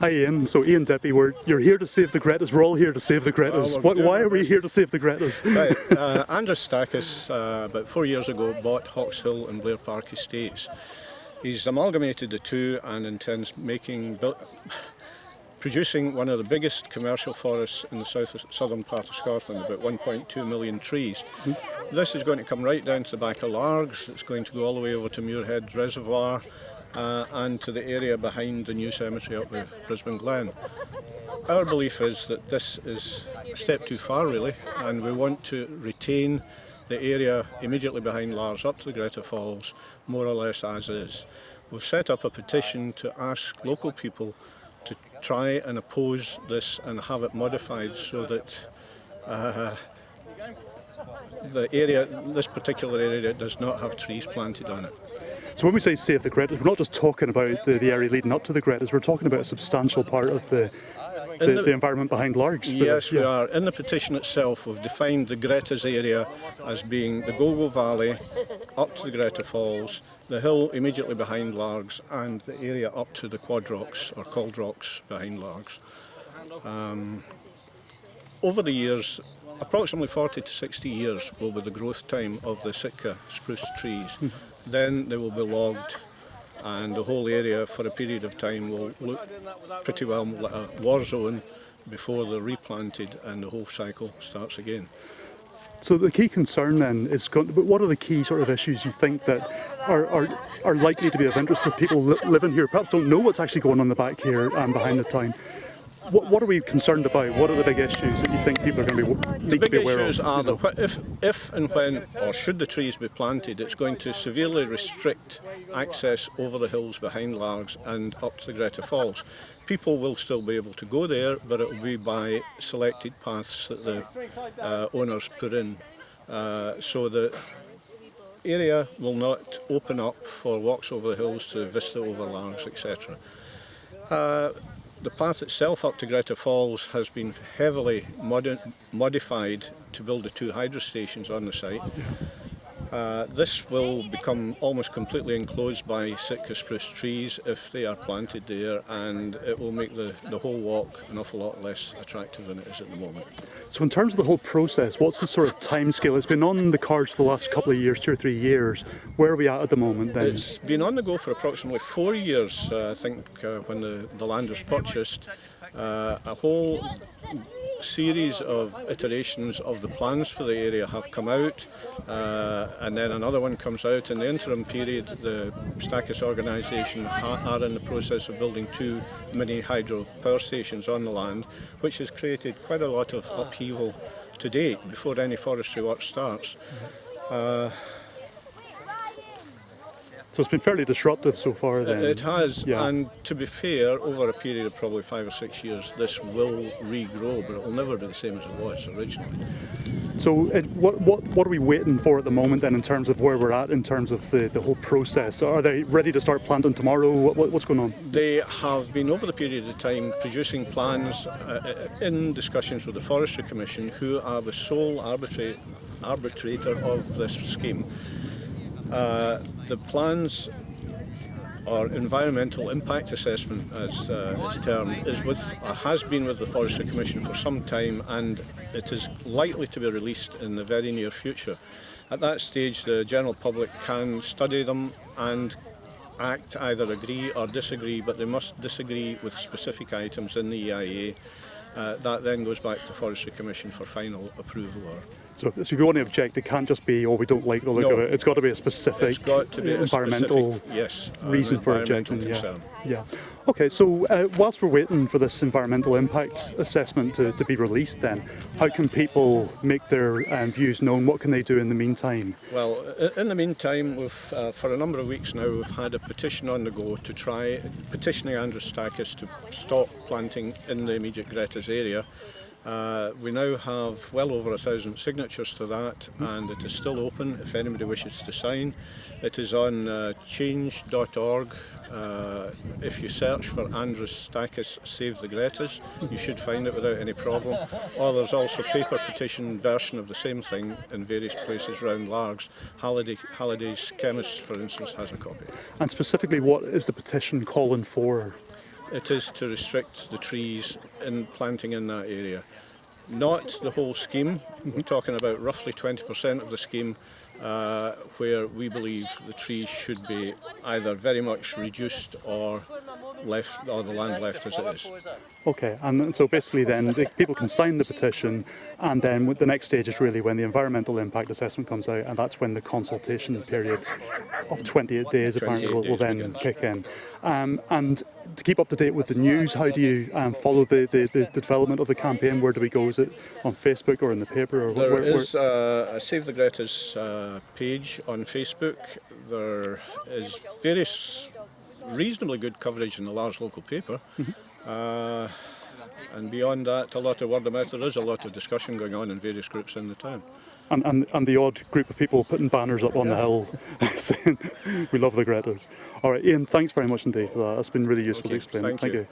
Hi Ian, so Ian Dippie, you're here to save the Gretas, we're all here to save the Gretas. Why are we here to save the Gretas? Right, Andros Stakis, about 4 years ago, bought Hawks Hill and Blair Park estates. He's amalgamated the two and intends producing one of the biggest commercial forests in the southern part of Scotland, about 1.2 million trees. This is going to come right down to the back of Largs, it's going to go all the way over to Muirhead Reservoir and to the area behind the new cemetery up with Brisbane Glen. Our belief is that this is a step too far really, and we want to retain the area immediately behind Largs up to the Greta Falls more or less as is. We've set up a petition to ask local people to try and oppose this and have it modified so that this particular area does not have trees planted on it. So when we say save the Gretas, we're not just talking about the area leading up to the Gretas, we're talking about a substantial part of the environment behind Largs. Yes, we are. In the petition itself, we've defined the Gretas area as being the Gogo Valley up to the Greta Falls, the hill immediately behind Largs, and the area up to the Quad Rocks or Cold Rocks behind Largs. Over the years, approximately 40 to 60 years will be the growth time of the Sitka spruce trees. Then they will be logged, and the whole area for a period of time will look pretty well like a war zone before they're replanted and the whole cycle starts again. So the key concern then is, what are the key sort of issues you think that are likely to be of interest to people living here, perhaps don't know what's actually going on in the back here and behind the town? What are we concerned about? What are the big issues that you think people are going to need to be aware of? The big issues are that if and when, or should the trees be planted, it's going to severely restrict access over the hills behind Largs and up to the Greta Falls. People will still be able to go there, but it will be by selected paths that the owners put in. So the area will not open up for walks over the hills to vista over Largs, etc. The path itself up to Greta Falls has been heavily modified to build the 2 hydro stations on the site. This will become almost completely enclosed by Sitka spruce trees if they are planted there, and it will make the whole walk an awful lot less attractive than it is at the moment. So in terms of the whole process, what's the sort of timescale? It's been on the cards the last couple of years, 2 or 3 years. Where are we at the moment then? It's been on the go for approximately 4 years, I think, when the land was purchased. A whole series of iterations of the plans for the area have come out, and then another one comes out. In the interim period, the Stakis organisation are in the process of building 2 mini hydro power stations on the land, which has created quite a lot of upheaval to date before any forestry work starts. So it's been fairly disruptive so far then? It has, yeah. And to be fair, over a period of probably 5 or 6 years, this will regrow, but it will never be the same as it was originally. So what are we waiting for at the moment then in terms of where we're at in terms of the whole process? Are they ready to start planting tomorrow? What's going on? They have been, over the period of time, producing plans in discussions with the Forestry Commission, who are the sole arbitrator of this scheme. The plans, or environmental impact assessment as it's termed, has been with the Forestry Commission for some time, and it is likely to be released in the very near future. At that stage, the general public can study them and either agree or disagree, but they must disagree with specific items in the EIA. That then goes back to the Forestry Commission for final approval. So if you want to object, it can't just be, oh, we don't like the look of it. It's got to be a specific environmental reason for objecting. Concern. Yeah. Okay, so whilst we're waiting for this environmental impact assessment to be released then, how can people make their views known? What can they do in the meantime? Well, in the meantime, we've, for a number of weeks now, we've had a petition on the go to try petitioning Andros Stakis to stop planting in the immediate Gretas area. We now have well over 1,000 signatures to that, and it is still open if anybody wishes to sign. It is on change.org. If you search for Andros Stakis Save the Gretas, you should find it without any problem. Or there's also a paper petition version of the same thing in various places around Largs. Halliday's Chemist, for instance, has a copy. And specifically, what is the petition calling for? it is to restrict the trees in planting in that area. Not the whole scheme. We're talking about roughly 20% of the scheme, where we believe the trees should be either very much reduced or left, or the land left as it is. Okay, and so basically then people can sign the petition, and then the next stage is really when the environmental impact assessment comes out, and that's when the consultation period of 28 days apparently 28 will days then begins. kick in. And to keep up to date with the news, how do you follow the development of the campaign? Where do we go? Is it on Facebook or in the paper? Or There where? is a Save the Gretas page on Facebook. There is various reasonably good coverage in the large local paper. And beyond that, a lot of word of mouth. There is a lot of discussion going on in various groups in the town. And the odd group of people putting banners up on the hill saying, we love the Gretas. All right, Ian, thanks very much indeed for that. That's been really useful to explain. Thank you.